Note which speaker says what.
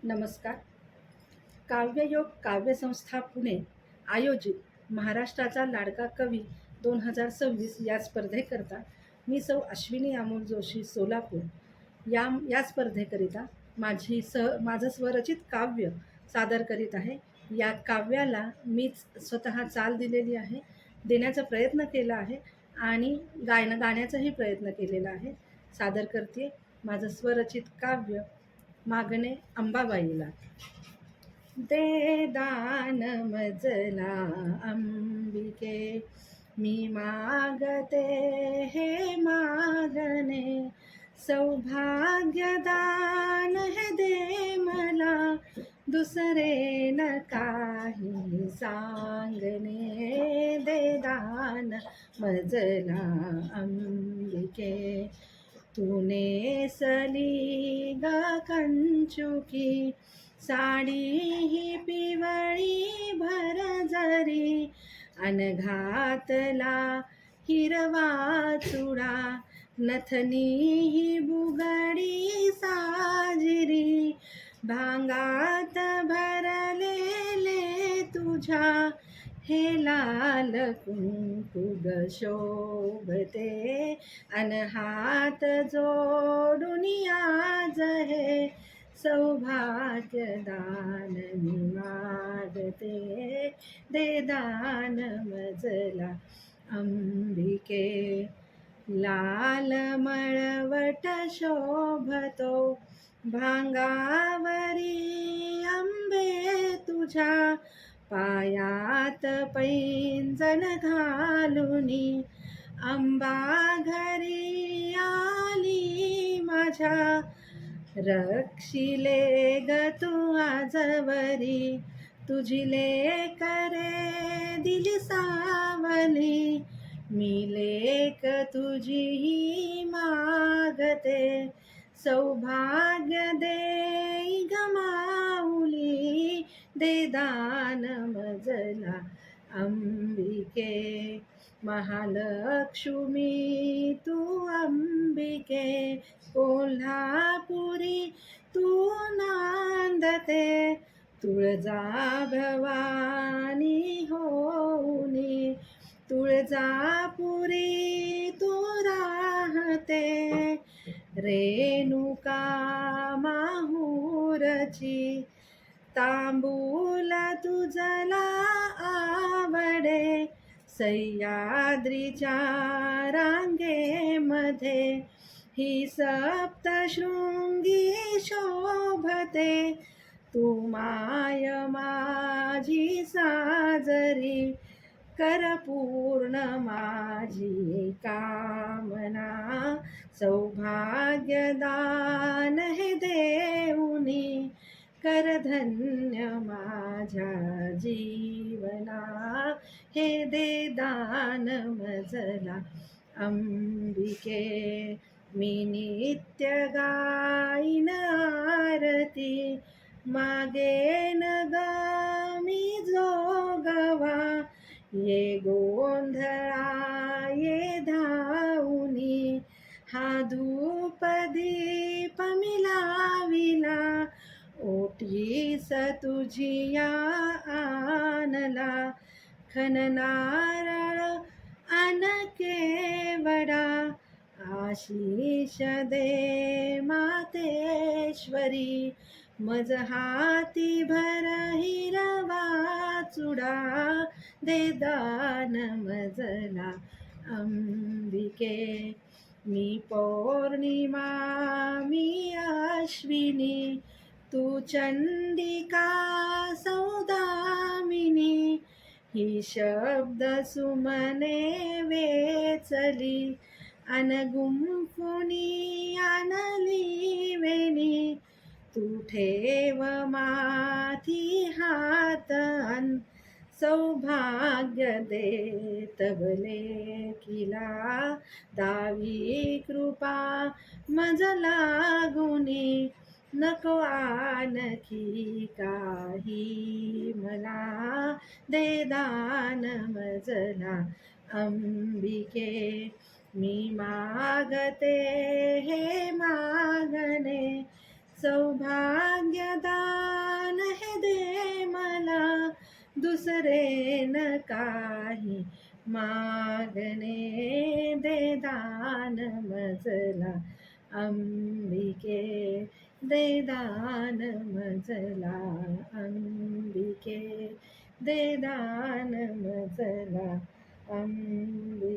Speaker 1: नमस्कार. काव्ययोग काव्यसंस्था पुणे आयोजित महाराष्ट्राचा लाडका कवी 2026 या स्पर्धेकरता मी सौ अश्विनी अमोल जोशी सोलापूर या स्पर्धेकरिता माझं स्वरचित काव्य सादर करीत आहे. या काव्याला मीच स्वतः चाल दिलेली आहे, देण्याचा प्रयत्न केला आहे आणि गाण्याचाही प्रयत्न केलेला आहे. सादर करते माझं स्वरचित काव्य मागणे अंबाबाईला. दे दान मजला अंबिके, मी मागते हे मागणे. सौभाग्यदान हे दे मला, दुसरे न काही सांगणे. दे दान मजला अंबिके, तू नेसली ग कंचुकी साडी ही पिवळी भरजरी, अन घातला हिरवा चुडा नथनी ही बुगडी साजिरी. भांगात भरलेले तुझ्या हे लाल कुंकू ग शोभते, अन हात जोडून आज हे सौभाग्यदान मी मागते. दे दान मजला अंबिके, लाल मळवट शोभतो भांगावरी अंबे तुझ्या. पायात पैंजण घालुनी अंबा घरी आली माझ्या. रक्षिले ग तू आजवरी, तुझी लेकरे दिली सावली. मी लेक तुझी मागते, सौभाग्य देई ग माऊली. दे दान मजला अंबिके, महालक्ष्मी तू अंबिके. कोल्हापुरी तू नांदते, तुळजा भवानी होऊनी. तुळजापुरी तू राहते, रेणुका माहूरची. तांबूल तुझला आवडे, सह्याद्रीच्या रांगेमध्ये ही सप्तशृंगी शोभते. तू माय माझी साजरी, कर पूर्ण माझी कामना. सौभाग्यदान हे देऊनी, कर धन्य माझ्या जीवना. हे दे दान मजला अंबिके, मी नित्य गाईन आरती. मागेन ग मी जोगवा, ये गोंधळा ये धावनी. हा धूप दीप मी लाविला, ओटीस तुझिया आणला. खण नारळ अन केवडा, आशीष दे मातेश्वरी. मज हाती भर हिरवा चुडा, दे दान मजला अंबिके. मी पौर्णिमा मी अश्विनी, तू चंडिका सौदामिनी. ही शब्द सुमने वेचली, अन गुंफुनी आणली वेणी. तू ठेव माथी हात अन सौभाग्य दे तव लेकीला. दावी कृपा मज लागुनी, नको आणखी काही मला. दे दान मजला अंबिके, मी मागते हे मागणे. सौभाग्यदा दुसरे न काही मागणे, दे दान मजला अंबिके, दे दान मजला अंबिके, दे दान मजला अंबिके.